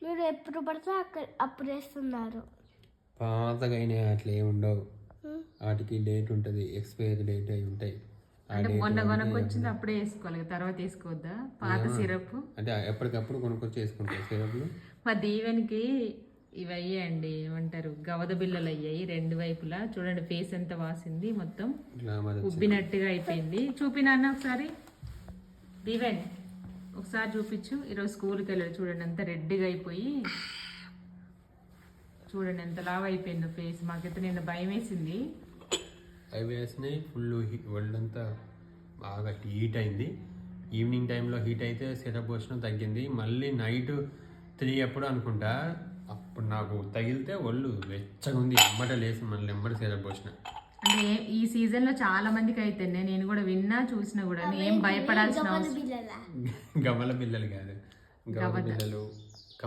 మీరు ఎప్పుడు పడితే అప్పుడు వేస్తున్నారు. పాతగా అయినాయి అట్లా ఏమి ఉండవు. వాటికి డేట్ ఉంటుంది, ఎక్స్పైరీ డేట్ అవి ఉంటాయి. అంటే మొన్న కొనుక్కొచ్చింది అప్పుడే వేసుకోవాలి, తర్వాత వేసుకోవద్దా పాత సిరప్? అంటే ఎప్పటికప్పుడు కొనుక్కొచ్చి వేసుకుంటాయి సిరప్లు. మా దీవెనికి ఇవి అయ్యాయండి, ఏమంటారు గవద బిళ్ళలు అయ్యాయి 2 వైపులా. చూడండి ఫేస్ ఎంత వాసింది, మొత్తం ఉబ్బినట్టుగా అయిపోయింది. చూపినాన్న ఒకసారి దీవెన్, ఒకసారి చూపించు. ఈరోజు స్కూల్కి వెళ్ళాడు చూడండి, అంత రెడ్డిగా అయిపోయి చూడండి ఎంత లావు అయిపోయిందో ఫేస్. మాకైతే నిన్న భయం వేసింది. అవి వేసినాయి ఫుల్ ఒళ్ళంతా బాగా హీట్ అయింది. ఈవినింగ్ టైంలో హీట్ అయితే సిరప్ పోసిన తగ్గింది. మళ్ళీ నైట్ 3 అప్పుడు అనుకుంటా, అప్పుడు నాకు తగిలితే ఒళ్ళు వెచ్చగా ఉంది. ఎమ్మట లేసి మళ్ళీ ఎమ్మట సిరప్ పోసిన. అంటే ఈ సీజన్ లో చాలా మందికి అయితే నేను కూడా విన్నా చూసినా కూడా ఏం భయపడాల్సిన అవసరం. గవ్వల బిల్లలు కాదు, గవ్వల బిల్లలు